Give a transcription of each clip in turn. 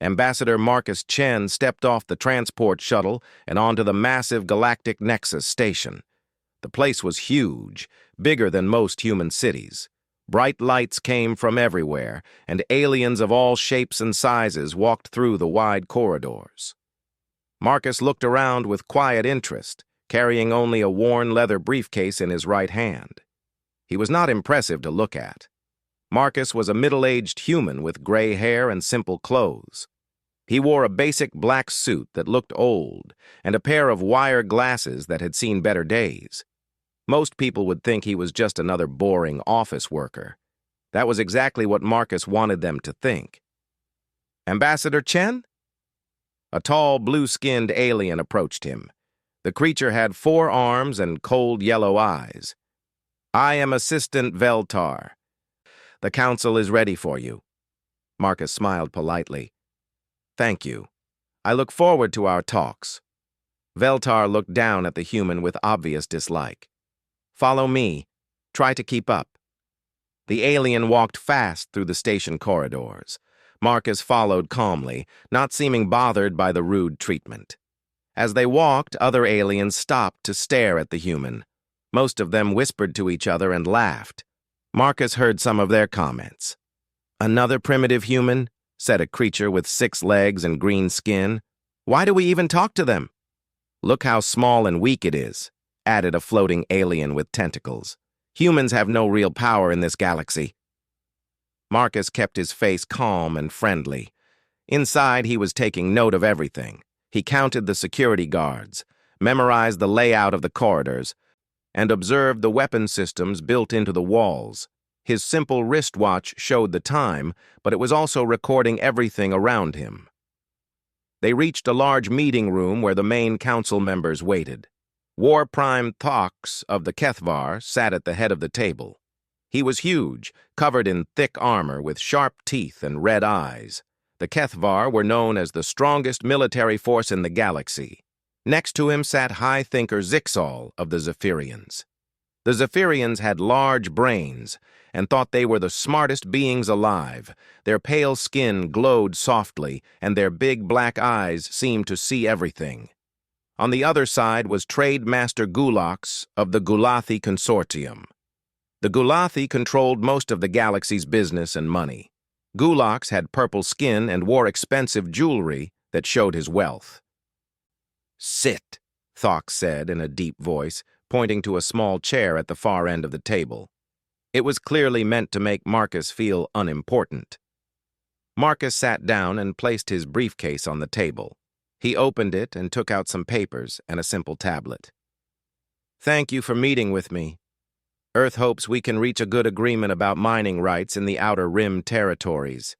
Ambassador Marcus Chen stepped off the transport shuttle and onto the massive Galactic Nexus station. The place was huge, bigger than most human cities. Bright lights came from everywhere, and aliens of all shapes and sizes walked through the wide corridors. Marcus looked around with quiet interest, carrying only a worn leather briefcase in his right hand. He was not impressive to look at. Marcus was a middle-aged human with gray hair and simple clothes. He wore a basic black suit that looked old and a pair of wire glasses that had seen better days. Most people would think he was just another boring office worker. That was exactly what Marcus wanted them to think. "Ambassador Chen?" A tall, blue-skinned alien approached him. The creature had 4 arms and cold yellow eyes. "I am Assistant Veltar. The council is ready for you." Marcus smiled politely. "Thank you. I look forward to our talks." Veltar looked down at the human with obvious dislike. "Follow me. Try to keep up." The alien walked fast through the station corridors. Marcus followed calmly, not seeming bothered by the rude treatment. As they walked, other aliens stopped to stare at the human. Most of them whispered to each other and laughed. Marcus heard some of their comments. "Another primitive human?" said a creature with 6 legs and green skin. "Why do we even talk to them?" "Look how small and weak it is," added a floating alien with tentacles. "Humans have no real power in this galaxy." Marcus kept his face calm and friendly. Inside, he was taking note of everything. He counted the security guards, memorized the layout of the corridors, and observed the weapon systems built into the walls. His simple wristwatch showed the time, but it was also recording everything around him. They reached a large meeting room where the main council members waited. War Prime Thox of the Kethvar sat at the head of the table. He was huge, covered in thick armor with sharp teeth and red eyes. The Kethvar were known as the strongest military force in the galaxy. Next to him sat High Thinker Zixal of the Zephyrians. The Zephyrians had large brains and thought they were the smartest beings alive. Their pale skin glowed softly, and their big black eyes seemed to see everything. On the other side was Trade Master Gulax of the Gulathi Consortium. The Gulathi controlled most of the galaxy's business and money. Gulax had purple skin and wore expensive jewelry that showed his wealth. "Sit," Thox said in a deep voice, pointing to a small chair at the far end of the table. It was clearly meant to make Marcus feel unimportant. Marcus sat down and placed his briefcase on the table. He opened it and took out some papers and a simple tablet. "Thank you for meeting with me. Earth hopes we can reach a good agreement about mining rights in the Outer Rim territories."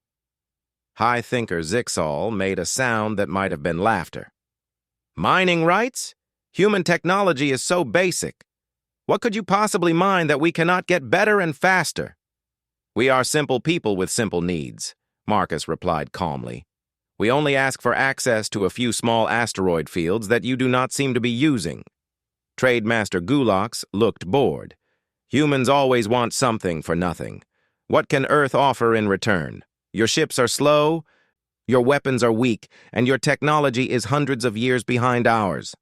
High Thinker Zixal made a sound that might have been laughter. "Mining rights? Human technology is so basic. What could you possibly mine that we cannot get better and faster?" "We are simple people with simple needs," Marcus replied calmly. "We only ask for access to a few small asteroid fields that you do not seem to be using." Trade Master Gulax looked bored. "Humans always want something for nothing. What can Earth offer in return? Your ships are slow, your weapons are weak, and your technology is hundreds of years behind ours."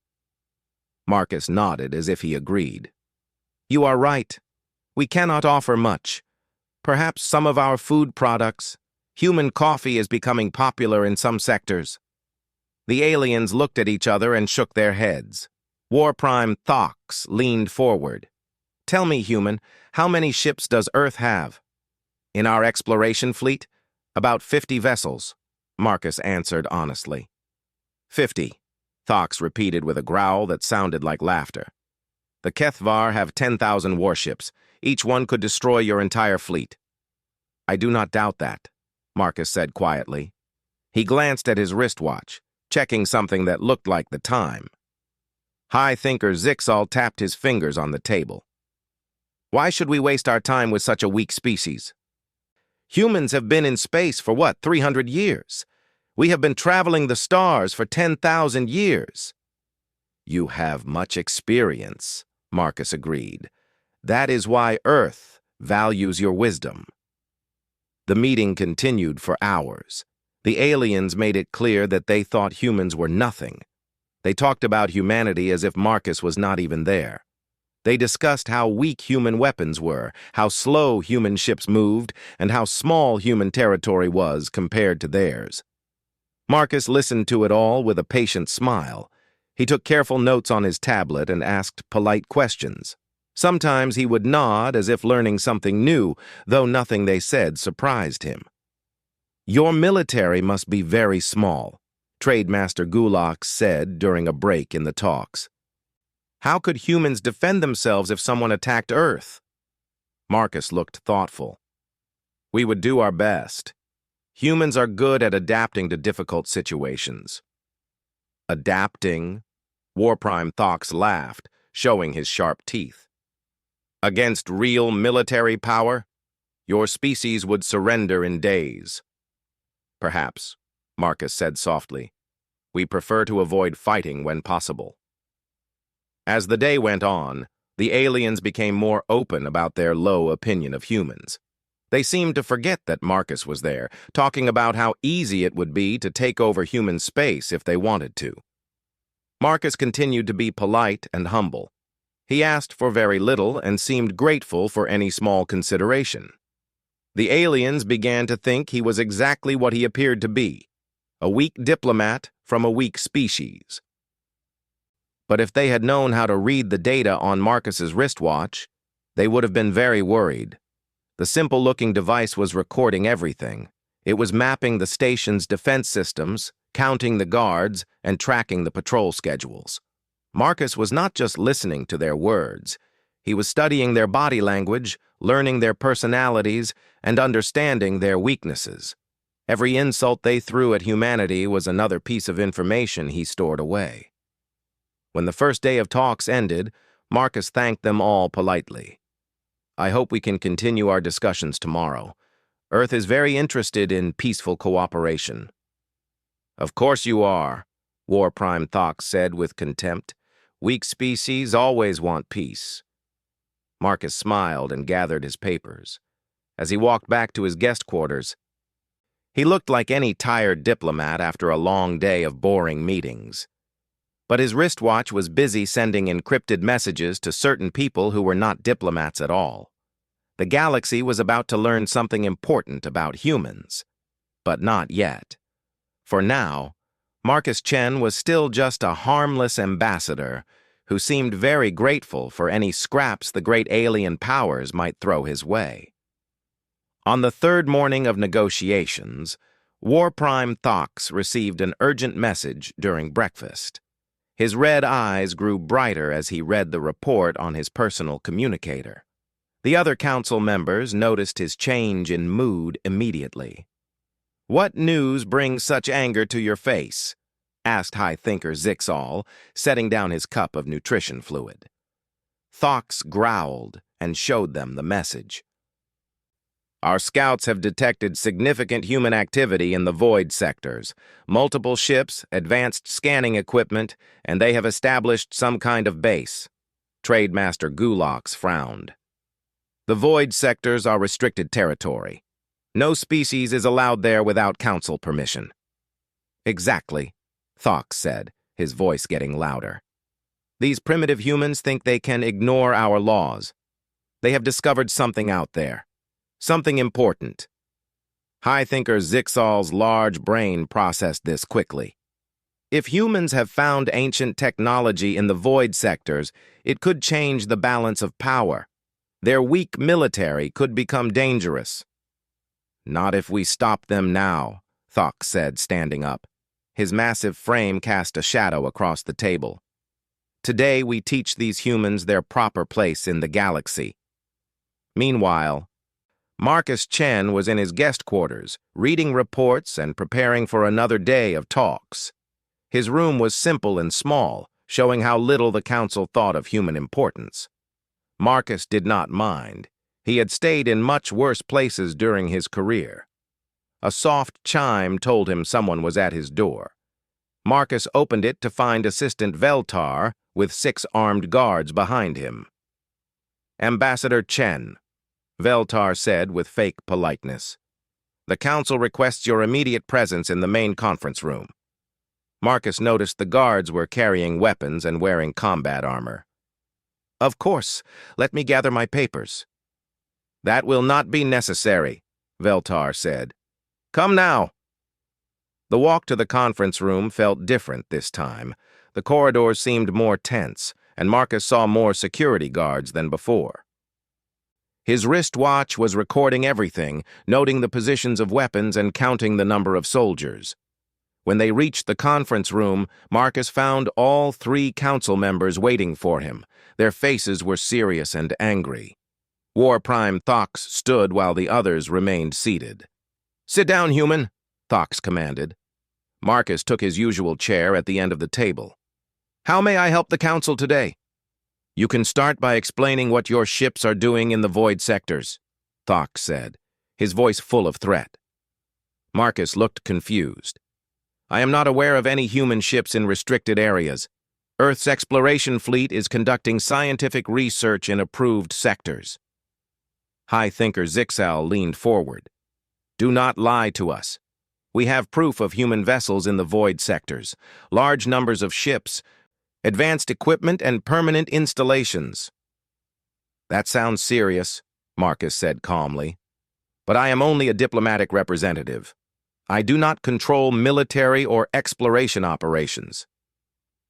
Marcus nodded as if he agreed. "You are right. We cannot offer much. Perhaps some of our food products. Human coffee is becoming popular in some sectors." The aliens looked at each other and shook their heads. War Prime Thox leaned forward. "Tell me, human, how many ships does Earth have?" "In our exploration fleet, about 50 vessels," Marcus answered honestly. 50, Thox repeated with a growl that sounded like laughter. "The Kethvar have 10,000 warships. Each one could destroy your entire fleet." "I do not doubt that," Marcus said quietly. He glanced at his wristwatch, checking something that looked like the time. High Thinker Zixal tapped his fingers on the table. "Why should we waste our time with such a weak species? Humans have been in space for, 300 years? We have been traveling the stars for 10,000 years. "You have much experience," Marcus agreed. "That is why Earth values your wisdom." The meeting continued for hours. The aliens made it clear that they thought humans were nothing. They talked about humanity as if Marcus was not even there. They discussed how weak human weapons were, how slow human ships moved, and how small human territory was compared to theirs. Marcus listened to it all with a patient smile. He took careful notes on his tablet and asked polite questions. Sometimes he would nod as if learning something new, though nothing they said surprised him. "Your military must be very small," Trademaster Gulak said during a break in the talks. "How could humans defend themselves if someone attacked Earth?" Marcus looked thoughtful. "We would do our best. Humans are good at adapting to difficult situations." "Adapting?" Warprime Thox laughed, showing his sharp teeth. "Against real military power, your species would surrender in days." "Perhaps," Marcus said softly. "We prefer to avoid fighting when possible." As the day went on, the aliens became more open about their low opinion of humans. They seemed to forget that Marcus was there, talking about how easy it would be to take over human space if they wanted to. Marcus continued to be polite and humble. He asked for very little and seemed grateful for any small consideration. The aliens began to think he was exactly what he appeared to be, a weak diplomat from a weak species. But if they had known how to read the data on Marcus's wristwatch, they would have been very worried. The simple-looking device was recording everything. It was mapping the station's defense systems, counting the guards, and tracking the patrol schedules. Marcus was not just listening to their words. He was studying their body language, learning their personalities, and understanding their weaknesses. Every insult they threw at humanity was another piece of information he stored away. When the first day of talks ended, Marcus thanked them all politely. "I hope we can continue our discussions tomorrow. Earth is very interested in peaceful cooperation." "Of course you are," Warprime Thox said with contempt. "Weak species always want peace." Marcus smiled and gathered his papers. As he walked back to his guest quarters, he looked like any tired diplomat after a long day of boring meetings. But his wristwatch was busy sending encrypted messages to certain people who were not diplomats at all. The galaxy was about to learn something important about humans. But not yet. For now, Marcus Chen was still just a harmless ambassador who seemed very grateful for any scraps the great alien powers might throw his way. On the third morning of negotiations, Warprime Thox received an urgent message during breakfast. His red eyes grew brighter as he read the report on his personal communicator. The other council members noticed his change in mood immediately. "What news brings such anger to your face?" asked High Thinker Zixal, setting down his cup of nutrition fluid. Thox growled and showed them the message. "Our scouts have detected significant human activity in the void sectors, multiple ships, advanced scanning equipment, and they have established some kind of base." Trademaster Gulax frowned. "The void sectors are restricted territory. No species is allowed there without council permission." "Exactly," Thox said, his voice getting louder. "These primitive humans think they can ignore our laws. They have discovered something out there. Something important." High Thinker Zixal's large brain processed this quickly. If humans have found ancient technology in the void sectors, it could change the balance of power. Their weak military could become dangerous. "Not if we stop them now," Thox said, standing up. His massive frame cast a shadow across the table. "Today we teach these humans their proper place in the galaxy." Meanwhile, Marcus Chen was in his guest quarters, reading reports and preparing for another day of talks. His room was simple and small, showing how little the council thought of human importance. Marcus did not mind. He had stayed in much worse places during his career. A soft chime told him someone was at his door. Marcus opened it to find Assistant Veltar with 6 armed guards behind him. "Ambassador Chen," Veltar said with fake politeness. The Council requests your immediate presence in the main conference room. Marcus noticed the guards were carrying weapons and wearing combat armor. Of course, let me gather my papers. That will not be necessary, Veltar said. Come now. The walk to the conference room felt different this time. The corridors seemed more tense, and Marcus saw more security guards than before. His wristwatch was recording everything, noting the positions of weapons and counting the number of soldiers. When they reached the conference room, Marcus found all 3 council members waiting for him. Their faces were serious and angry. War Prime Thox stood while the others remained seated. Sit down, human, Thox commanded. Marcus took his usual chair at the end of the table. How may I help the council today? You can start by explaining what your ships are doing in the void sectors, Thox said, his voice full of threat. Marcus looked confused. I am not aware of any human ships in restricted areas. Earth's exploration fleet is conducting scientific research in approved sectors. High Thinker Zixal leaned forward. Do not lie to us. We have proof of human vessels in the void sectors, large numbers of ships, advanced equipment, and permanent installations. That sounds serious, Marcus said calmly. But I am only a diplomatic representative. I do not control military or exploration operations.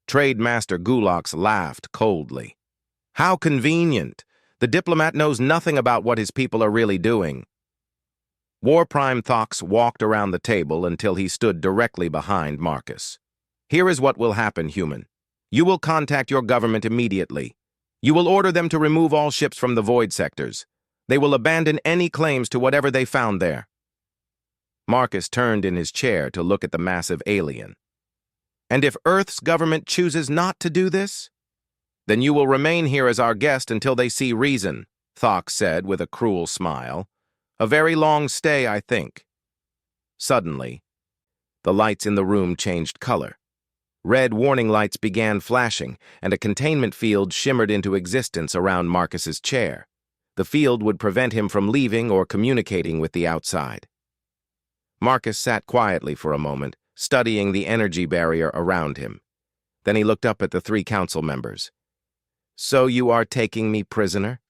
Trade Master Gulax laughed coldly. How convenient! The diplomat knows nothing about what his people are really doing. War Prime Thox walked around the table until he stood directly behind Marcus. Here is what will happen, human. You will contact your government immediately. You will order them to remove all ships from the void sectors. They will abandon any claims to whatever they found there. Marcus turned in his chair to look at the massive alien. And if Earth's government chooses not to do this? Then you will remain here as our guest until they see reason, Thox said with a cruel smile. A very long stay, I think. Suddenly, the lights in the room changed color. Red warning lights began flashing, and a containment field shimmered into existence around Marcus's chair. The field would prevent him from leaving or communicating with the outside. Marcus sat quietly for a moment, studying the energy barrier around him. Then he looked up at the 3 council members. So you are taking me prisoner?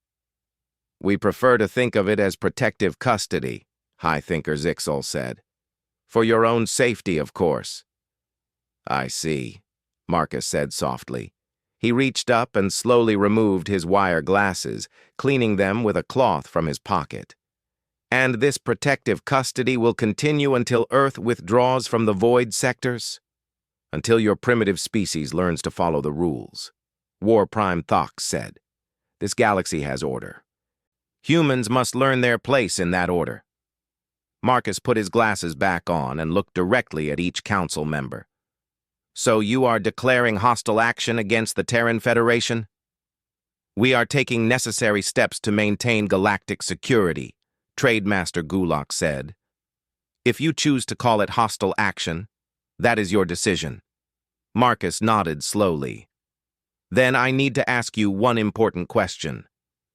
We prefer to think of it as protective custody, High Thinker Zixal said. For your own safety, of course. I see, Marcus said softly. He reached up and slowly removed his wire glasses, cleaning them with a cloth from his pocket. And this protective custody will continue until Earth withdraws from the void sectors? Until your primitive species learns to follow the rules, War Prime Thox said. This galaxy has order. Humans must learn their place in that order. Marcus put his glasses back on and looked directly at each council member. So you are declaring hostile action against the Terran Federation? We are taking necessary steps to maintain galactic security, Trade Master Gulax said. If you choose to call it hostile action, that is your decision. Marcus nodded slowly. Then I need to ask you one important question.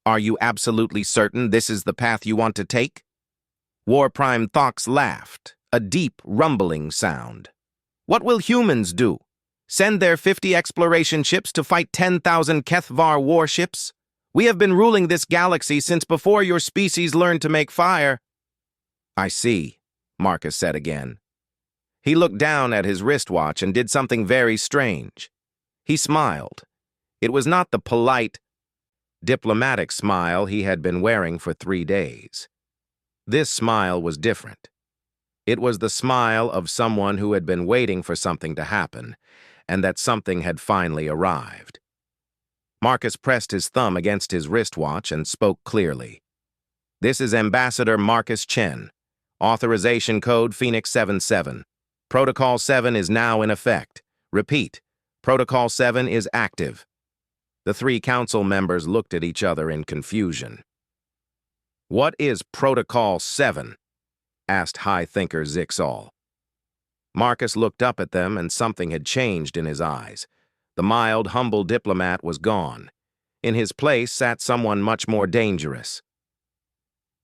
Are you absolutely certain this is the path you want to take? War Prime Thox laughed, a deep, rumbling sound. What will humans do? Send their 50 exploration ships to fight 10,000 Kethvar warships? We have been ruling this galaxy since before your species learned to make fire. I see, Marcus said again. He looked down at his wristwatch and did something very strange. He smiled. It was not the polite, diplomatic smile he had been wearing for 3 days. This smile was different. It was the smile of someone who had been waiting for something to happen, and that something had finally arrived. Marcus pressed his thumb against his wristwatch and spoke clearly. This is Ambassador Marcus Chen. Authorization code Phoenix 77. Protocol 7 is now in effect. Repeat, Protocol 7 is active. The 3 council members looked at each other in confusion. What is Protocol 7? Asked High Thinker Zixal. Marcus looked up at them and something had changed in his eyes. The mild, humble diplomat was gone. In his place sat someone much more dangerous.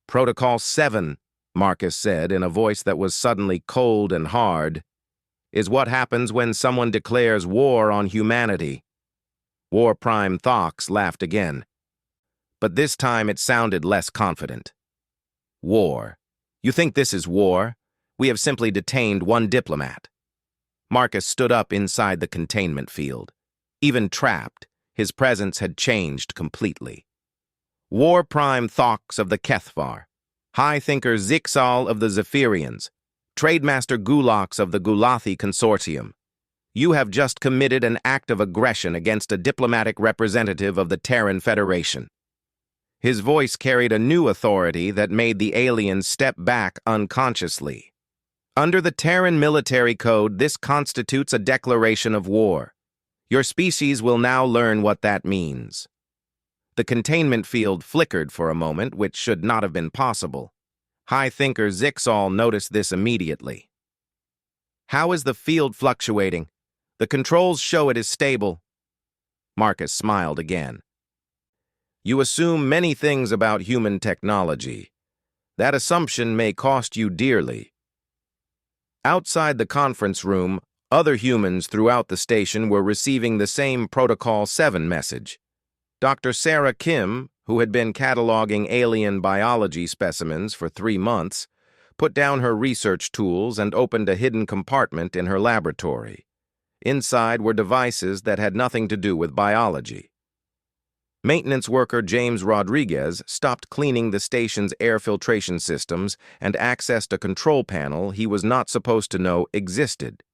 Protocol 7, Marcus said in a voice that was suddenly cold and hard, is what happens when someone declares war on humanity. War Prime Thox laughed again, but this time it sounded less confident. War. You think this is war? We have simply detained one diplomat. Marcus stood up inside the containment field. Even trapped, his presence had changed completely. War Prime Thox of the Kethvar, High Thinker Zixal of the Zephyrians, Trademaster Gulax of the Gulathi Consortium. You have just committed an act of aggression against a diplomatic representative of the Terran Federation. His voice carried a new authority that made the aliens step back unconsciously. Under the Terran military code, this constitutes a declaration of war. Your species will now learn what that means. The containment field flickered for a moment, which should not have been possible. High Thinker Zixal noticed this immediately. How is the field fluctuating? The controls show it is stable. Marcus smiled again. You assume many things about human technology. That assumption may cost you dearly. Outside the conference room, other humans throughout the station were receiving the same Protocol 7 message. Dr. Sarah Kim, who had been cataloging alien biology specimens for 3 months, put down her research tools and opened a hidden compartment in her laboratory. Inside were devices that had nothing to do with biology. Maintenance worker James Rodriguez stopped cleaning the station's air filtration systems and accessed a control panel he was not supposed to know existed.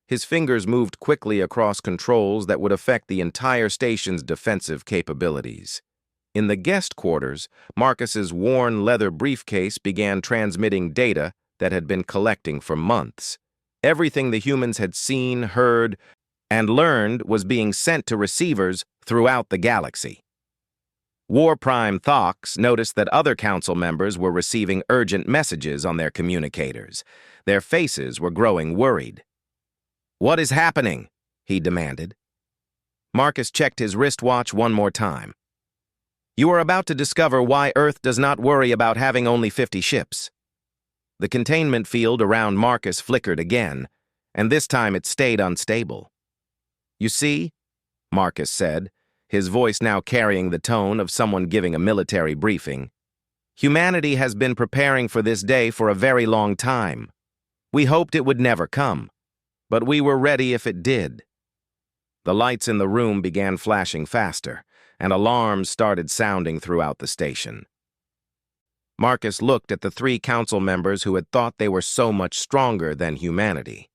His fingers moved quickly across controls that would affect the entire station's defensive capabilities. In the guest quarters, Marcus's worn leather briefcase began transmitting data that had been collecting for months. Everything the humans had seen, heard, and learned was being sent to receivers throughout the galaxy. War Prime Thox noticed that other council members were receiving urgent messages on their communicators. Their faces were growing worried. What is happening? He demanded. Marcus checked his wristwatch one more time. You are about to discover why Earth does not worry about having only 50 ships. The containment field around Marcus flickered again, and this time it stayed unstable. You see, Marcus said, his voice now carrying the tone of someone giving a military briefing, humanity has been preparing for this day for a very long time. We hoped it would never come, but we were ready if it did. The lights in the room began flashing faster, and alarms started sounding throughout the station. Marcus looked at the 3 council members who had thought they were so much stronger than humanity.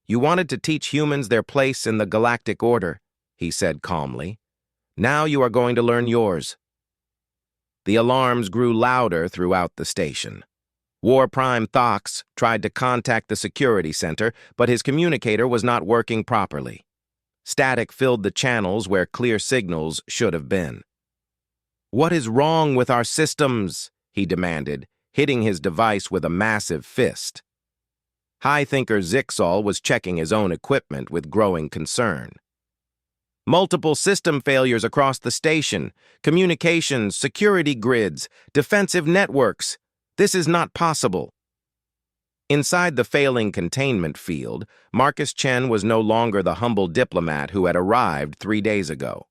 You wanted to teach humans their place in the galactic order, he said calmly. Now you are going to learn yours. The alarms grew louder throughout the station. War Prime Thox tried to contact the security center, but his communicator was not working properly. Static filled the channels where clear signals should have been. What is wrong with our systems? He demanded, hitting his device with a massive fist. High Thinker Zixal was checking his own equipment with growing concern. Multiple system failures across the station, communications, security grids, defensive networks. This is not possible. Inside the failing containment field, Marcus Chen was no longer the humble diplomat who had arrived 3 days ago.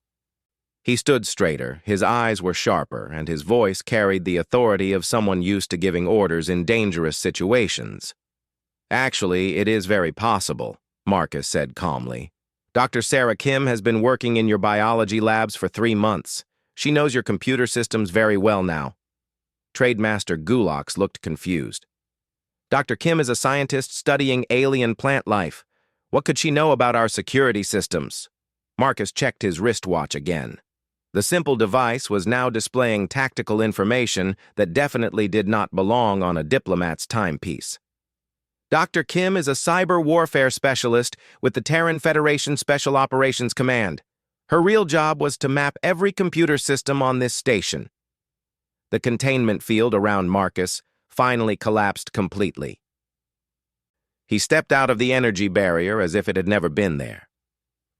He stood straighter, his eyes were sharper, and his voice carried the authority of someone used to giving orders in dangerous situations. Actually, it is very possible, Marcus said calmly. Dr. Sarah Kim has been working in your biology labs for 3 months. She knows your computer systems very well now. Trademaster Gulax looked confused. Dr. Kim is a scientist studying alien plant life. What could she know about our security systems? Marcus checked his wristwatch again. The simple device was now displaying tactical information that definitely did not belong on a diplomat's timepiece. Dr. Kim is a cyber warfare specialist with the Terran Federation Special Operations Command. Her real job was to map every computer system on this station. The containment field around Marcus finally collapsed completely. He stepped out of the energy barrier as if it had never been there.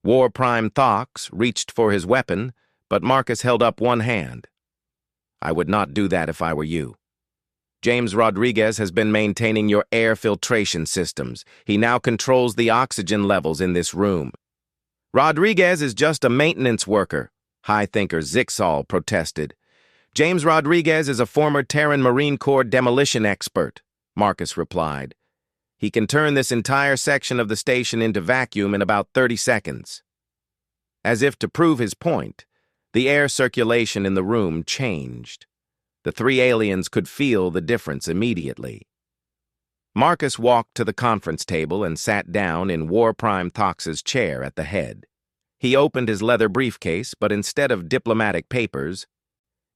War Prime Thox reached for his weapon, but Marcus held up one hand. I would not do that if I were you. James Rodriguez has been maintaining your air filtration systems. He now controls the oxygen levels in this room. Rodriguez is just a maintenance worker, High Thinker Zixal protested. James Rodriguez is a former Terran Marine Corps demolition expert, Marcus replied. He can turn this entire section of the station into vacuum in about 30 seconds. As if to prove his point, the air circulation in the room changed. The three aliens could feel the difference immediately. Marcus walked to the conference table and sat down in War Prime Thox's chair at the head. He opened his leather briefcase, but instead of diplomatic papers,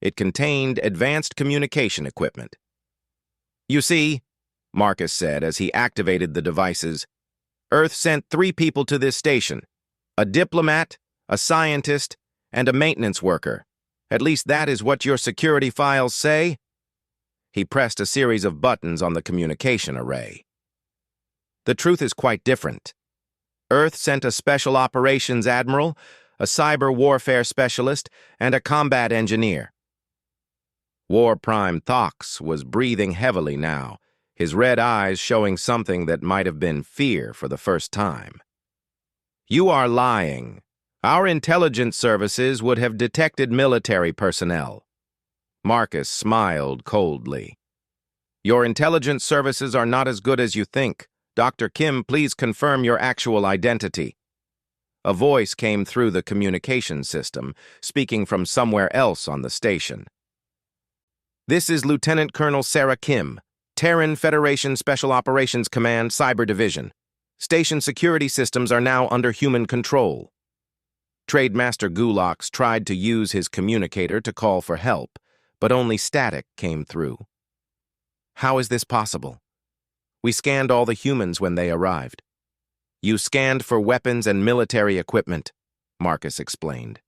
it contained advanced communication equipment. You see, Marcus said as he activated the devices, Earth sent 3 people to this station, a diplomat, a scientist, and a maintenance worker. At least that is what your security files say. He pressed a series of buttons on the communication array. The truth is quite different. Earth sent a special operations admiral, a cyber warfare specialist, and a combat engineer. War Prime Thox was breathing heavily now, his red eyes showing something that might have been fear for the first time. You are lying. Our intelligence services would have detected military personnel. Marcus smiled coldly. Your intelligence services are not as good as you think. Dr. Kim, please confirm your actual identity. A voice came through the communication system, speaking from somewhere else on the station. This is Lieutenant Colonel Sarah Kim, Terran Federation Special Operations Command Cyber Division. Station security systems are now under human control. Trademaster Gulax tried to use his communicator to call for help, but only static came through. How is this possible? We scanned all the humans when they arrived. You scanned for weapons and military equipment, Marcus explained.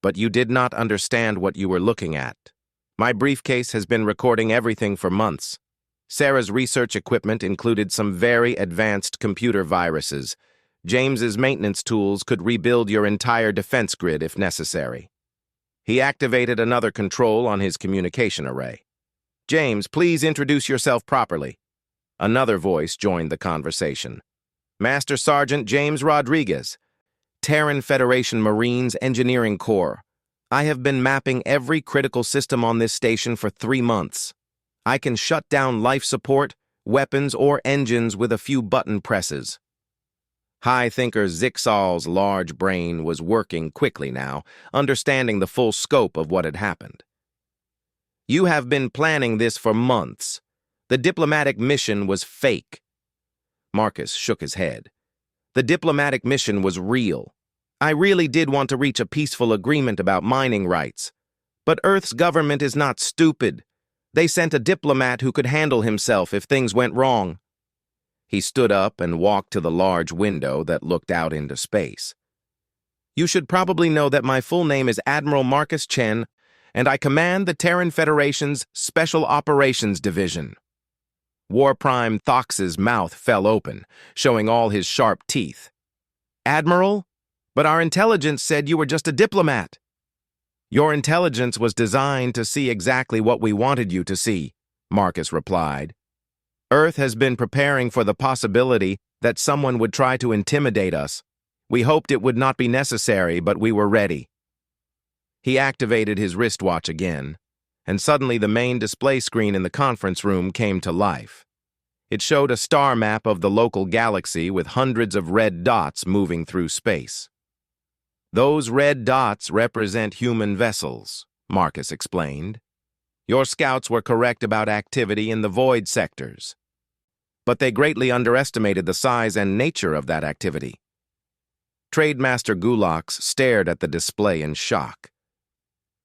But you did not understand what you were looking at. My briefcase has been recording everything for months. Sarah's research equipment included some very advanced computer viruses. James's maintenance tools could rebuild your entire defense grid if necessary. He activated another control on his communication array. James, please introduce yourself properly. Another voice joined the conversation. Master Sergeant James Rodriguez, Terran Federation Marines Engineering Corps. I have been mapping every critical system on this station for 3 months. I can shut down life support, weapons, or engines with a few button presses. High Thinker Zixal's large brain was working quickly now, understanding the full scope of what had happened. You have been planning this for months. The diplomatic mission was fake. Marcus shook his head. The diplomatic mission was real. I really did want to reach a peaceful agreement about mining rights. But Earth's government is not stupid. They sent a diplomat who could handle himself if things went wrong. He stood up and walked to the large window that looked out into space. You should probably know that my full name is Admiral Marcus Chen, and I command the Terran Federation's Special Operations Division. War Prime Thox's mouth fell open, showing all his sharp teeth. Admiral? But our intelligence said you were just a diplomat. Your intelligence was designed to see exactly what we wanted you to see, Marcus replied. Earth has been preparing for the possibility that someone would try to intimidate us. We hoped it would not be necessary, but we were ready. He activated his wristwatch again, and suddenly the main display screen in the conference room came to life. It showed a star map of the local galaxy with hundreds of red dots moving through space. Those red dots represent human vessels, Marcus explained. Your scouts were correct about activity in the void sectors, but they greatly underestimated the size and nature of that activity. Trademaster Gulax stared at the display in shock.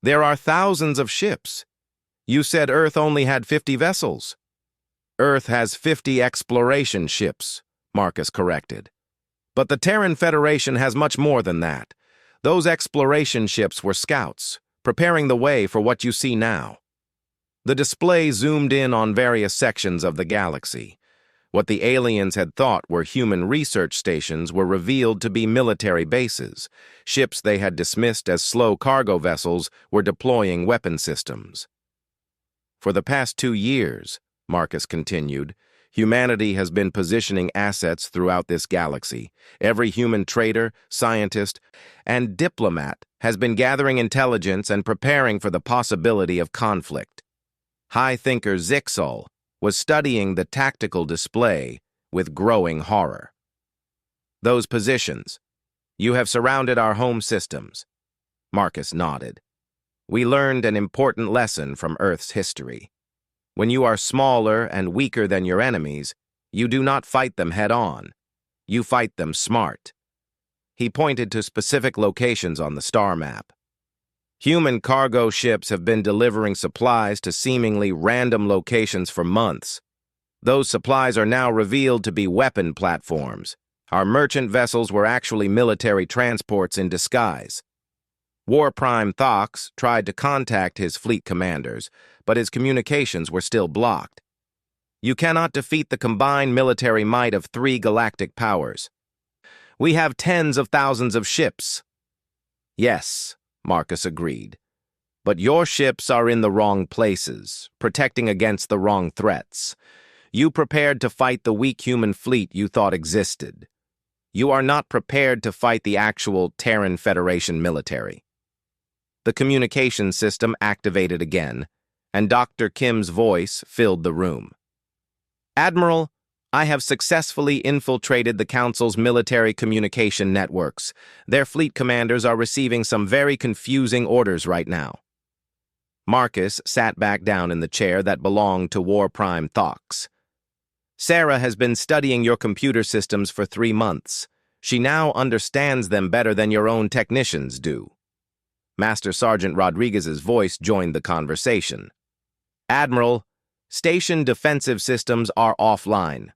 There are thousands of ships. You said Earth only had 50 vessels. Earth has 50 exploration ships, Marcus corrected. But the Terran Federation has much more than that. Those exploration ships were scouts, preparing the way for what you see now. The display zoomed in on various sections of the galaxy. What the aliens had thought were human research stations were revealed to be military bases. Ships they had dismissed as slow cargo vessels were deploying weapon systems. For the past 2 years, Marcus continued, humanity has been positioning assets throughout this galaxy. Every human trader, scientist, and diplomat has been gathering intelligence and preparing for the possibility of conflict. High thinker Zixol was studying the tactical display with growing horror. Those positions. You have surrounded our home systems. Marcus nodded. We learned an important lesson from Earth's history. When you are smaller and weaker than your enemies, you do not fight them head-on. You fight them smart. He pointed to specific locations on the star map. Human cargo ships have been delivering supplies to seemingly random locations for months. Those supplies are now revealed to be weapon platforms. Our merchant vessels were actually military transports in disguise. War Prime Thox tried to contact his fleet commanders, but his communications were still blocked. You cannot defeat the combined military might of 3 galactic powers. We have tens of thousands of ships. Yes, Marcus agreed. But your ships are in the wrong places, protecting against the wrong threats. You prepared to fight the weak human fleet you thought existed. You are not prepared to fight the actual Terran Federation military. The communication system activated again, and Dr. Kim's voice filled the room. Admiral, I have successfully infiltrated the Council's military communication networks. Their fleet commanders are receiving some very confusing orders right now. Marcus sat back down in the chair that belonged to War Prime Thox. Sarah has been studying your computer systems for 3 months. She now understands them better than your own technicians do. Master Sergeant Rodriguez's voice joined the conversation. Admiral, station defensive systems are offline.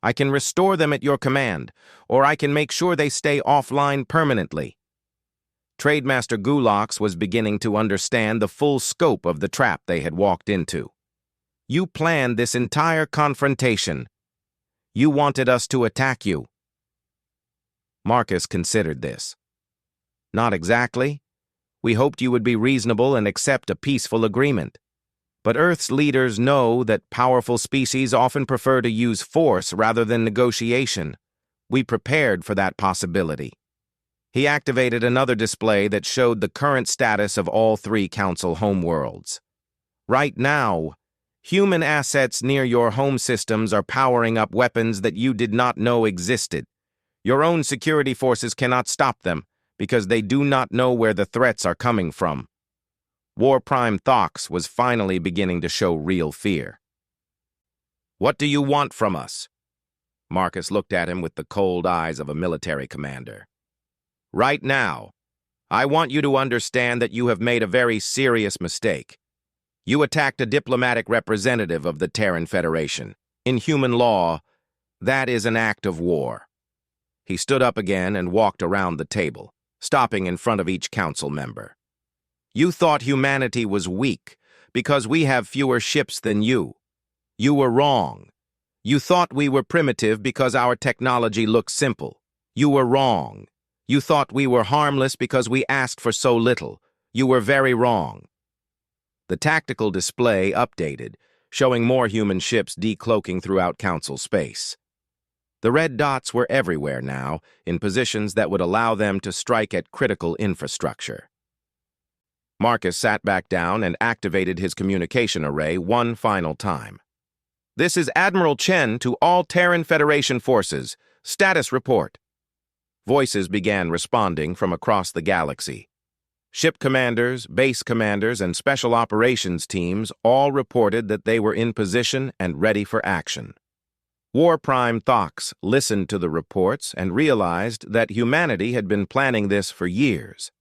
I can restore them at your command, or I can make sure they stay offline permanently. Trademaster Gulax was beginning to understand the full scope of the trap they had walked into. You planned this entire confrontation. You wanted us to attack you. Marcus considered this. Not exactly. We hoped you would be reasonable and accept a peaceful agreement. But Earth's leaders know that powerful species often prefer to use force rather than negotiation. We prepared for that possibility. He activated another display that showed the current status of all 3 Council homeworlds. Right now, human assets near your home systems are powering up weapons that you did not know existed. Your own security forces cannot stop them, because they do not know where the threats are coming from. War Prime Thox was finally beginning to show real fear. What do you want from us? Marcus looked at him with the cold eyes of a military commander. Right now, I want you to understand that you have made a very serious mistake. You attacked a diplomatic representative of the Terran Federation. In human law, that is an act of war. He stood up again and walked around the table, stopping in front of each council member. You thought humanity was weak because we have fewer ships than you. You were wrong. You thought we were primitive because our technology looked simple. You were wrong. You thought we were harmless because we asked for so little. You were very wrong. The tactical display updated, showing more human ships decloaking throughout Council space. The red dots were everywhere now, in positions that would allow them to strike at critical infrastructure. Marcus sat back down and activated his communication array one final time. This is Admiral Chen to all Terran Federation forces. Status report. Voices began responding from across the galaxy. Ship commanders, base commanders, and special operations teams all reported that they were in position and ready for action. War Prime Thox listened to the reports and realized that humanity had been planning this for years.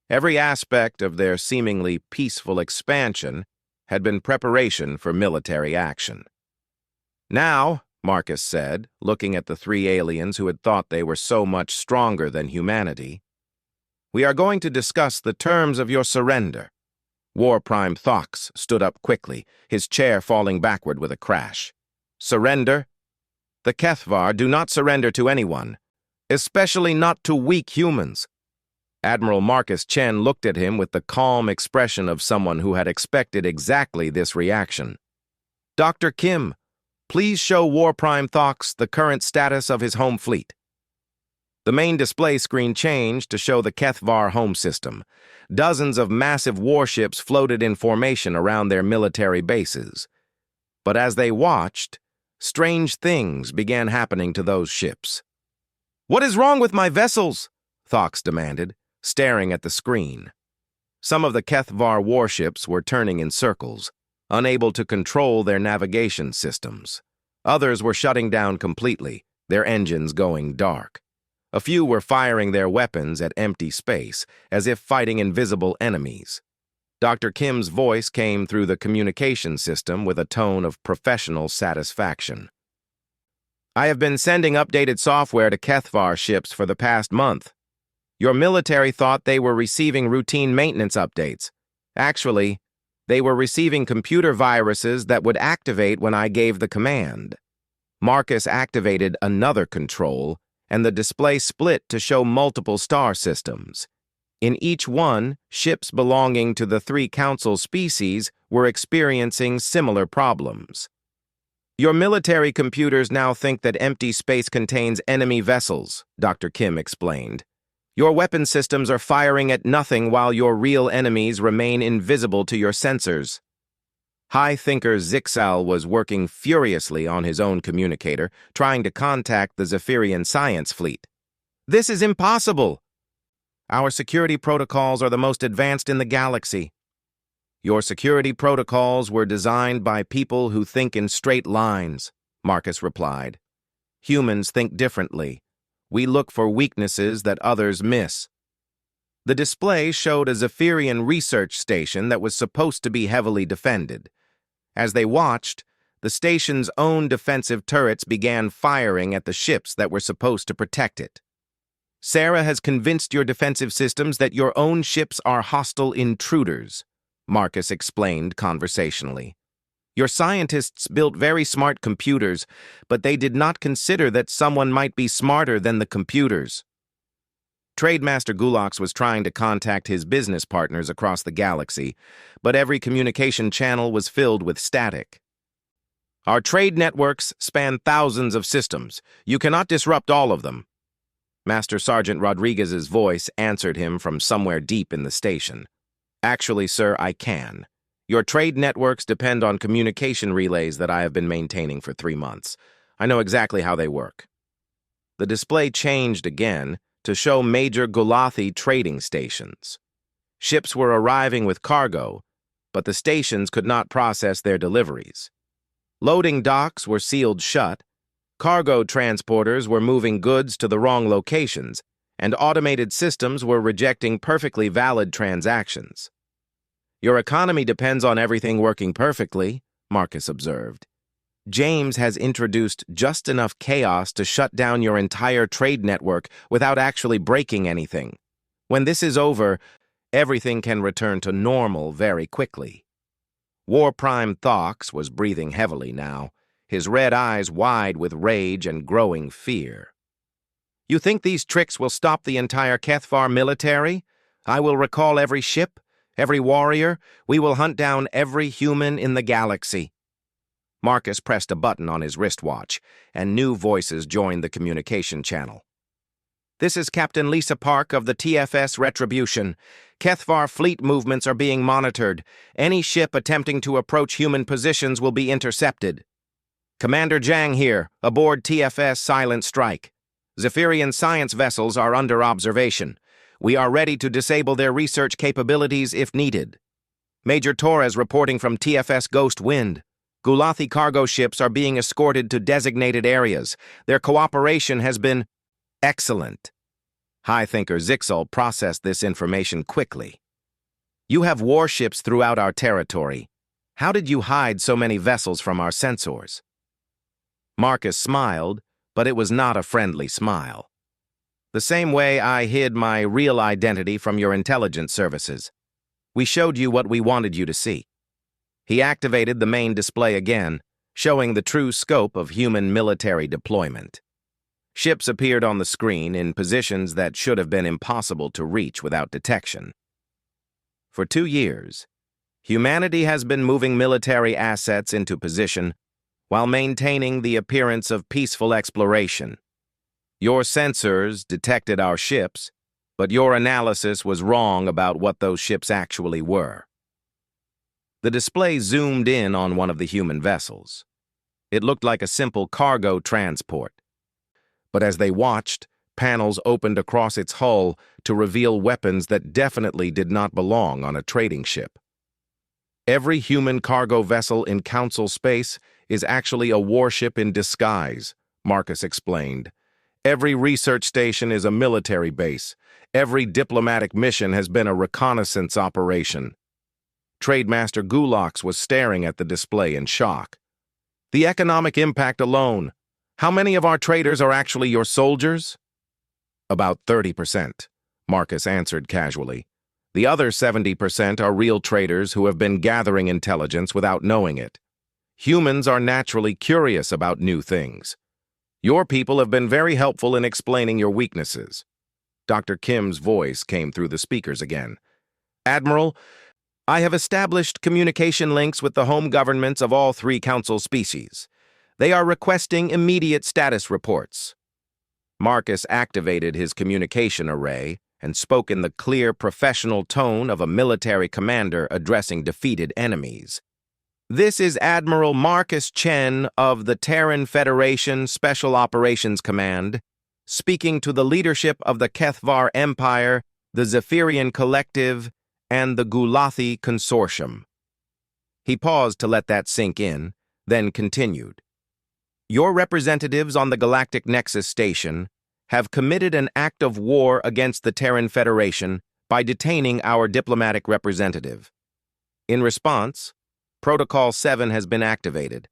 Every aspect of their seemingly peaceful expansion had been preparation for military action. Now, Marcus said, looking at the 3 aliens who had thought they were so much stronger than humanity, we are going to discuss the terms of your surrender. War Prime Thox stood up quickly, his chair falling backward with a crash. Surrender? The Kethvar do not surrender to anyone, especially not to weak humans. Admiral Marcus Chen looked at him with the calm expression of someone who had expected exactly this reaction. Dr. Kim, please show War Prime Thox the current status of his home fleet. The main display screen changed to show the Kethvar home system. Dozens of massive warships floated in formation around their military bases. But as they watched, strange things began happening to those ships. "What is wrong with my vessels?" Thox demanded, staring at the screen. Some of the Kethvar warships were turning in circles, unable to control their navigation systems. Others were shutting down completely, their engines going dark. A few were firing their weapons at empty space, as if fighting invisible enemies. Dr. Kim's voice came through the communication system with a tone of professional satisfaction. "I have been sending updated software to Kethvar ships for the past month. Your military thought they were receiving routine maintenance updates. Actually, they were receiving computer viruses that would activate when I gave the command." Marcus activated another control, and the display split to show multiple star systems. In each one, ships belonging to the 3 Council species were experiencing similar problems. "Your military computers now think that empty space contains enemy vessels," Dr. Kim explained. "Your weapon systems are firing at nothing while your real enemies remain invisible to your sensors." High Thinker Zixal was working furiously on his own communicator, trying to contact the Zephyrian science fleet. "This is impossible. Our security protocols are the most advanced in the galaxy." "Your security protocols were designed by people who think in straight lines," Marcus replied. "Humans think differently. We look for weaknesses that others miss." The display showed a Zephyrian research station that was supposed to be heavily defended. As they watched, the station's own defensive turrets began firing at the ships that were supposed to protect it. "Sarah has convinced your defensive systems that your own ships are hostile intruders," Marcus explained conversationally. "Your scientists built very smart computers, but they did not consider that someone might be smarter than the computers." Trademaster Gulax was trying to contact his business partners across the galaxy, but every communication channel was filled with static. "Our trade networks span thousands of systems. You cannot disrupt all of them." Master Sergeant Rodriguez's voice answered him from somewhere deep in the station. "Actually, sir, I can. Your trade networks depend on communication relays that I have been maintaining for 3 months. I know exactly how they work." The display changed again to show major Gulathi trading stations. Ships were arriving with cargo, but the stations could not process their deliveries. Loading docks were sealed shut, cargo transporters were moving goods to the wrong locations, and automated systems were rejecting perfectly valid transactions. "Your economy depends on everything working perfectly," Marcus observed. "James has introduced just enough chaos to shut down your entire trade network without actually breaking anything. When this is over, everything can return to normal very quickly." War Prime Thox was breathing heavily now, his red eyes wide with rage and growing fear. "You think these tricks will stop the entire Kethvar military? I will recall every ship, every warrior. We will hunt down every human in the galaxy." Marcus pressed a button on his wristwatch, and new voices joined the communication channel. "This is Captain Lisa Park of the TFS Retribution. Kethvar fleet movements are being monitored. Any ship attempting to approach human positions will be intercepted. Commander Jang here, aboard TFS Silent Strike. Zephyrian science vessels are under observation. We are ready to disable their research capabilities if needed. Major Torres reporting from TFS Ghost Wind. Gulathi cargo ships are being escorted to designated areas. Their cooperation has been excellent." High Thinker Zixal processed this information quickly. "You have warships throughout our territory. How did you hide so many vessels from our sensors?" Marcus smiled, but it was not a friendly smile. "The same way I hid my real identity from your intelligence services. We showed you what we wanted you to see." He activated the main display again, showing the true scope of human military deployment. Ships appeared on the screen in positions that should have been impossible to reach without detection. For 2 years, humanity has been moving military assets into position while maintaining the appearance of peaceful exploration. Your sensors detected our ships, but your analysis was wrong about what those ships actually were. The display zoomed in on one of the human vessels. It looked like a simple cargo transport. But as they watched, panels opened across its hull to reveal weapons that definitely did not belong on a trading ship. Every human cargo vessel in Council space is actually a warship in disguise, Marcus explained. Every research station is a military base. Every diplomatic mission has been a reconnaissance operation. Trademaster Gulax was staring at the display in shock. The economic impact alone. How many of our traders are actually your soldiers? About 30%, Marcus answered casually. The other 70% are real traders who have been gathering intelligence without knowing it. Humans are naturally curious about new things. Your people have been very helpful in explaining your weaknesses. Dr. Kim's voice came through the speakers again. Admiral, I have established communication links with the home governments of all 3 Council species. They are requesting immediate status reports. Marcus activated his communication array and spoke in the clear, professional tone of a military commander addressing defeated enemies. This is Admiral Marcus Chen of the Terran Federation Special Operations Command, speaking to the leadership of the Kethvar Empire, the Zephyrian Collective, and the Gulathi Consortium. He paused to let that sink in, then continued. Your representatives on the Galactic Nexus Station have committed an act of war against the Terran Federation by detaining our diplomatic representative. In response, Protocol 7 has been activated.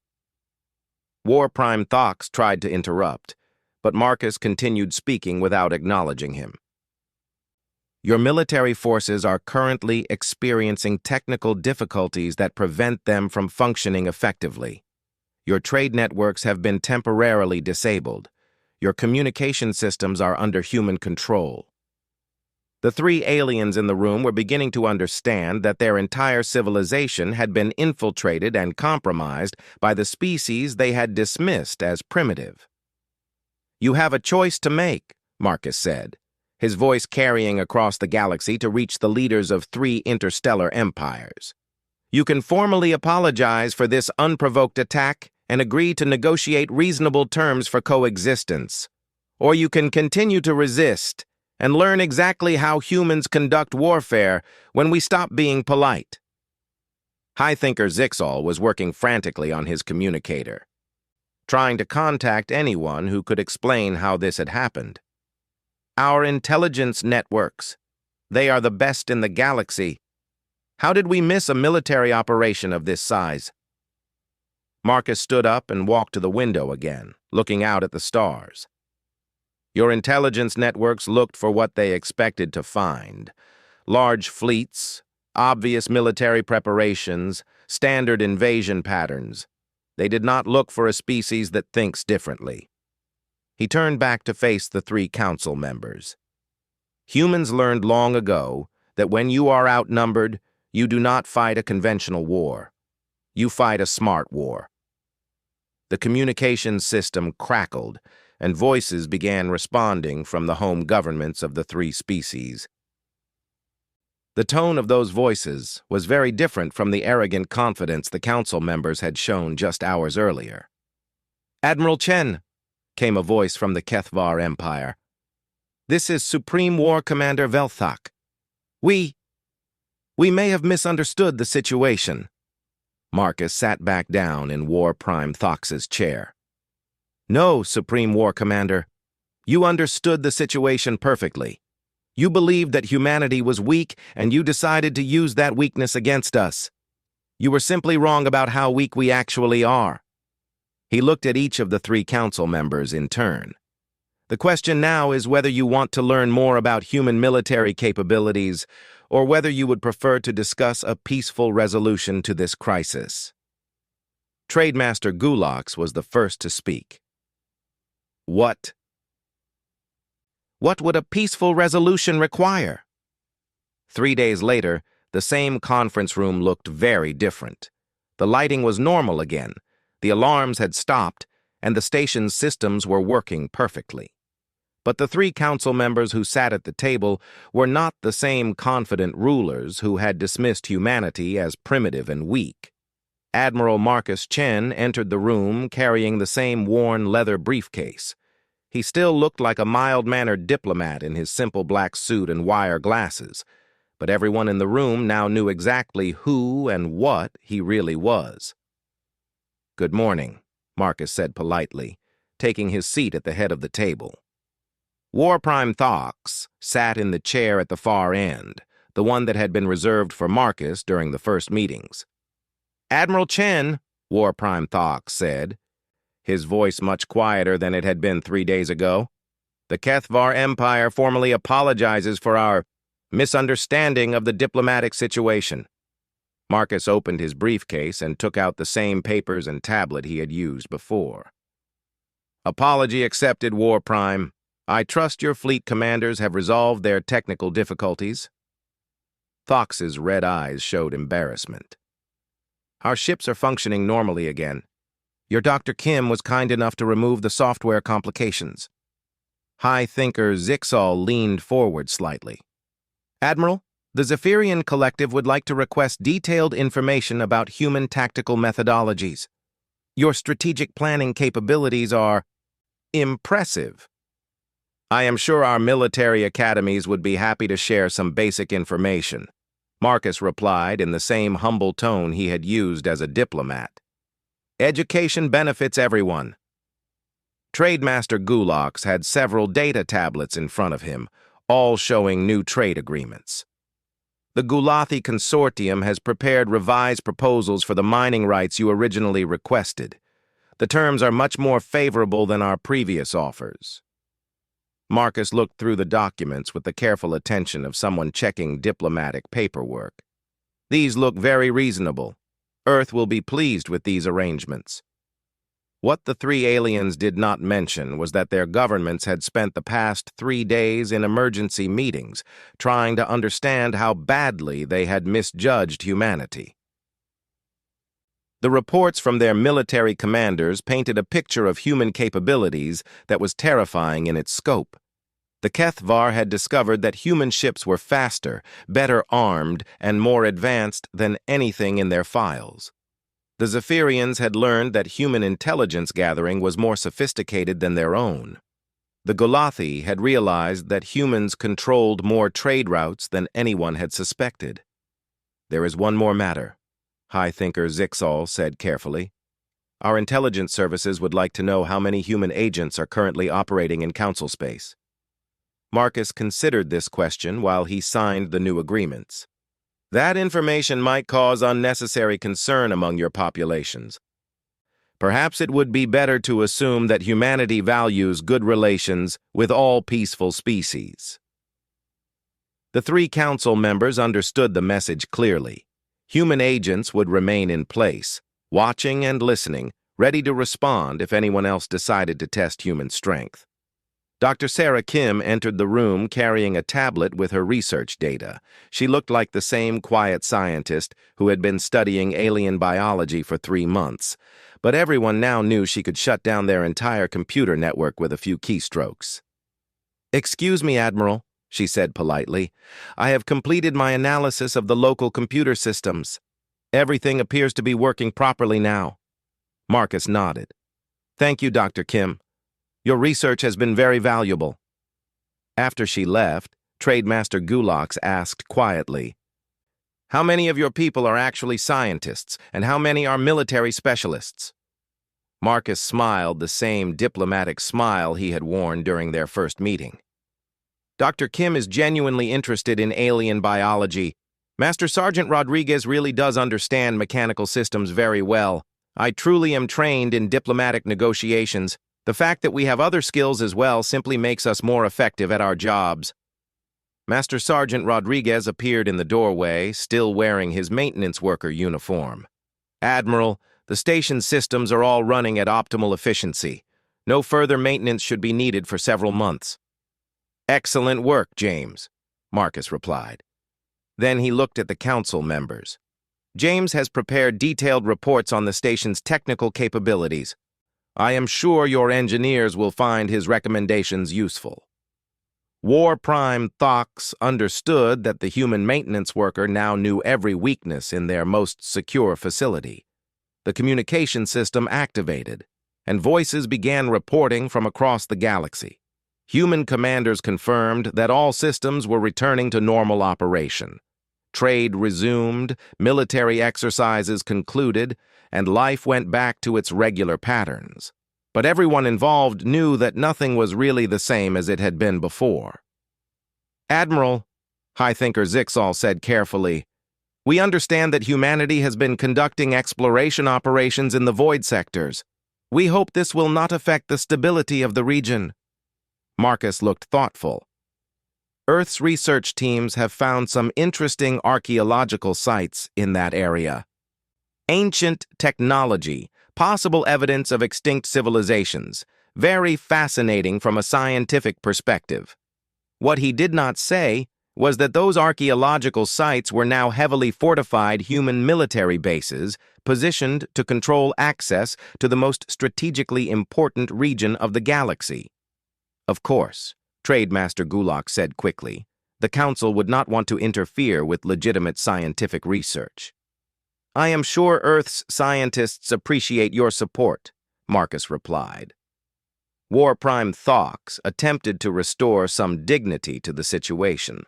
War Prime Thox tried to interrupt, but Marcus continued speaking without acknowledging him. Your military forces are currently experiencing technical difficulties that prevent them from functioning effectively. Your trade networks have been temporarily disabled. Your communication systems are under human control. The 3 aliens in the room were beginning to understand that their entire civilization had been infiltrated and compromised by the species they had dismissed as primitive. You have a choice to make, Marcus said, his voice carrying across the galaxy to reach the leaders of 3 interstellar empires. You can formally apologize for this unprovoked attack and agree to negotiate reasonable terms for coexistence. Or you can continue to resist and learn exactly how humans conduct warfare when we stop being polite. High Thinker Zixal was working frantically on his communicator, trying to contact anyone who could explain how this had happened. Our intelligence networks. They are the best in the galaxy. How did we miss a military operation of this size? Marcus stood up and walked to the window again, looking out at the stars. Your intelligence networks looked for what they expected to find. Large fleets, obvious military preparations, standard invasion patterns. They did not look for a species that thinks differently. He turned back to face the 3 council members. Humans learned long ago that when you are outnumbered, you do not fight a conventional war. You fight a smart war. The communications system crackled, and voices began responding from the home governments of the 3 species. The tone of those voices was very different from the arrogant confidence the council members had shown just hours earlier. Admiral Chen, came a voice from the Kethvar Empire. This is Supreme War Commander Velthak. We may have misunderstood the situation. Marcus sat back down in War Prime Thox's chair. No, Supreme War Commander. You understood the situation perfectly. You believed that humanity was weak, and you decided to use that weakness against us. You were simply wrong about how weak we actually are. He looked at each of the 3 council members in turn. The question now is whether you want to learn more about human military capabilities or whether you would prefer to discuss a peaceful resolution to this crisis. Trademaster Gulax was the first to speak. What What would a peaceful resolution require? 3 days later, the same conference room looked very different. The lighting was normal again, the alarms had stopped, and the station's systems were working perfectly. But the 3 council members who sat at the table were not the same confident rulers who had dismissed humanity as primitive and weak. Admiral Marcus Chen entered the room carrying the same worn leather briefcase. He still looked like a mild-mannered diplomat in his simple black suit and wire glasses, but everyone in the room now knew exactly who and what he really was. "Good morning," Marcus said politely, taking his seat at the head of the table. War Prime Thox sat in the chair at the far end, the one that had been reserved for Marcus during the first meetings. "Admiral Chen," War Prime Thox said, his voice much quieter than it had been 3 days ago, "the Kethvar Empire formally apologizes for our misunderstanding of the diplomatic situation." Marcus opened his briefcase and took out the same papers and tablet he had used before. "Apology accepted, War Prime. I trust your fleet commanders have resolved their technical difficulties." Thox's red eyes showed embarrassment. "Our ships are functioning normally again. Your Dr. Kim was kind enough to remove the software complications." High Thinker Zixal leaned forward slightly. "Admiral, the Zephyrian Collective would like to request detailed information about human tactical methodologies. Your strategic planning capabilities are impressive. I am sure our military academies would be happy to share some basic information," Marcus replied in the same humble tone he had used as a diplomat. "Education benefits everyone." Trademaster Gulax had several data tablets in front of him, all showing new trade agreements. "The Gulathi Consortium has prepared revised proposals for the mining rights you originally requested. The terms are much more favorable than our previous offers." Marcus looked through the documents with the careful attention of someone checking diplomatic paperwork. "These look very reasonable. Earth will be pleased with these arrangements." What the 3 aliens did not mention was that their governments had spent the past 3 days in emergency meetings, trying to understand how badly they had misjudged humanity. The reports from their military commanders painted a picture of human capabilities that was terrifying in its scope. The Kethvar had discovered that human ships were faster, better armed, and more advanced than anything in their files. The Zephyrians had learned that human intelligence gathering was more sophisticated than their own. The Gulathi had realized that humans controlled more trade routes than anyone had suspected. "There is one more matter," High Thinker Zixal said carefully. "Our intelligence services would like to know how many human agents are currently operating in Council space." Marcus considered this question while he signed the new agreements. "That information might cause unnecessary concern among your populations. Perhaps it would be better to assume that humanity values good relations with all peaceful species." The 3 council members understood the message clearly. Human agents would remain in place, watching and listening, ready to respond if anyone else decided to test human strength. Dr. Sarah Kim entered the room carrying a tablet with her research data. She looked like the same quiet scientist who had been studying alien biology for 3 months, but everyone now knew she could shut down their entire computer network with a few keystrokes. "Excuse me, Admiral," she said politely. "I have completed my analysis of the local computer systems. Everything appears to be working properly now." Marcus nodded. "Thank you, Dr. Kim. Your research has been very valuable." After she left, Trademaster Gulax asked quietly, "How many of your people are actually scientists, and how many are military specialists?" Marcus smiled the same diplomatic smile he had worn during their first meeting. "Dr. Kim is genuinely interested in alien biology. Master Sergeant Rodriguez really does understand mechanical systems very well. I truly am trained in diplomatic negotiations. The fact that we have other skills as well simply makes us more effective at our jobs." Master Sergeant Rodriguez appeared in the doorway, still wearing his maintenance worker uniform. "Admiral, the station systems are all running at optimal efficiency. No further maintenance should be needed for several months." "Excellent work, James," Marcus replied. Then he looked at the council members. "James has prepared detailed reports on the station's technical capabilities. I am sure your engineers will find his recommendations useful." War Prime Thox understood that the human maintenance worker now knew every weakness in their most secure facility. The communication system activated, and voices began reporting from across the galaxy. Human commanders confirmed that all systems were returning to normal operation. Trade resumed, military exercises concluded, and life went back to its regular patterns. But everyone involved knew that nothing was really the same as it had been before. "Admiral," High Thinker Zixal said carefully, "we understand that humanity has been conducting exploration operations in the void sectors. We hope this will not affect the stability of the region." Marcus looked thoughtful. "Earth's research teams have found some interesting archaeological sites in that area. Ancient technology, possible evidence of extinct civilizations, very fascinating from a scientific perspective." What he did not say was that those archaeological sites were now heavily fortified human military bases positioned to control access to the most strategically important region of the galaxy. "Of course," Trademaster Gulak said quickly, "the Council would not want to interfere with legitimate scientific research." "I am sure Earth's scientists appreciate your support," Marcus replied. War Prime Thox attempted to restore some dignity to the situation.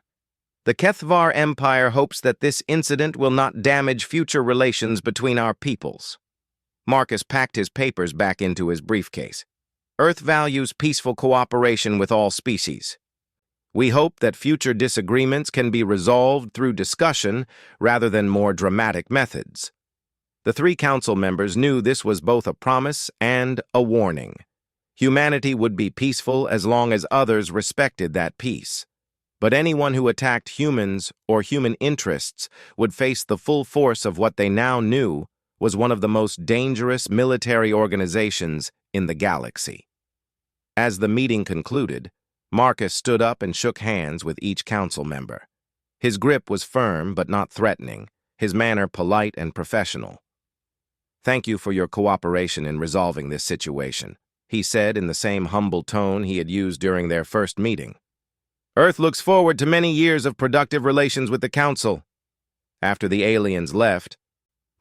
"The Kethvar Empire hopes that this incident will not damage future relations between our peoples." Marcus packed his papers back into his briefcase. "Earth values peaceful cooperation with all species. We hope that future disagreements can be resolved through discussion rather than more dramatic methods." The three council members knew this was both a promise and a warning. Humanity would be peaceful as long as others respected that peace. But anyone who attacked humans or human interests would face the full force of what they now knew was one of the most dangerous military organizations in the galaxy. As the meeting concluded, Marcus stood up and shook hands with each council member. His grip was firm but not threatening, his manner polite and professional. "Thank you for your cooperation in resolving this situation," he said in the same humble tone he had used during their first meeting. "Earth looks forward to many years of productive relations with the Council." After the aliens left,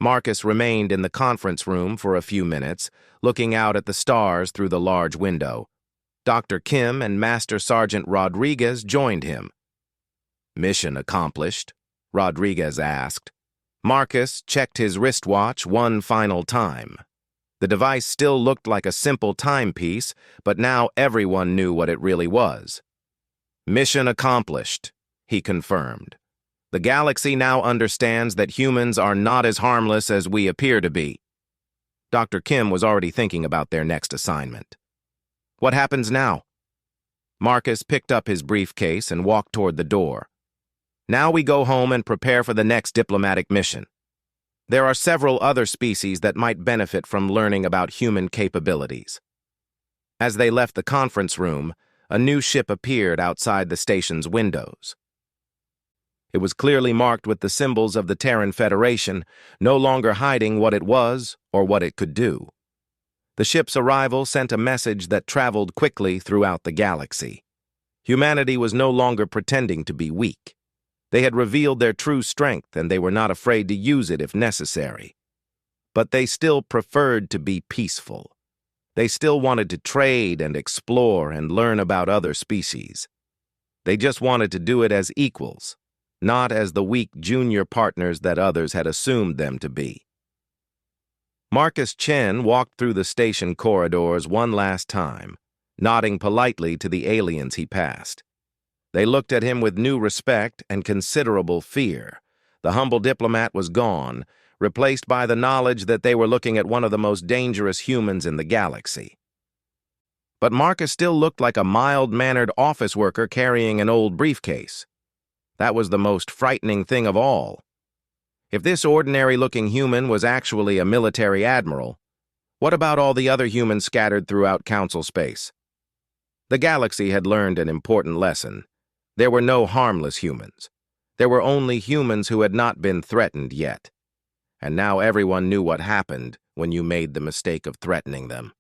Marcus remained in the conference room for a few minutes, looking out at the stars through the large window. Dr. Kim and Master Sergeant Rodriguez joined him. "Mission accomplished?" Rodriguez asked. Marcus checked his wristwatch one final time. The device still looked like a simple timepiece, but now everyone knew what it really was. "Mission accomplished," he confirmed. "The galaxy now understands that humans are not as harmless as we appear to be." Dr. Kim was already thinking about their next assignment. "What happens now?" Marcus picked up his briefcase and walked toward the door. "Now we go home and prepare for the next diplomatic mission. There are several other species that might benefit from learning about human capabilities." As they left the conference room, a new ship appeared outside the station's windows. It was clearly marked with the symbols of the Terran Federation, no longer hiding what it was or what it could do. The ship's arrival sent a message that traveled quickly throughout the galaxy. Humanity was no longer pretending to be weak. They had revealed their true strength, and they were not afraid to use it if necessary. But they still preferred to be peaceful. They still wanted to trade and explore and learn about other species. They just wanted to do it as equals, not as the weak junior partners that others had assumed them to be. Marcus Chen walked through the station corridors one last time, nodding politely to the aliens he passed. They looked at him with new respect and considerable fear. The humble diplomat was gone, replaced by the knowledge that they were looking at one of the most dangerous humans in the galaxy. But Marcus still looked like a mild-mannered office worker carrying an old briefcase. That was the most frightening thing of all. If this ordinary-looking human was actually a military admiral, what about all the other humans scattered throughout Council space? The galaxy had learned an important lesson. There were no harmless humans. There were only humans who had not been threatened yet. And now everyone knew what happened when you made the mistake of threatening them.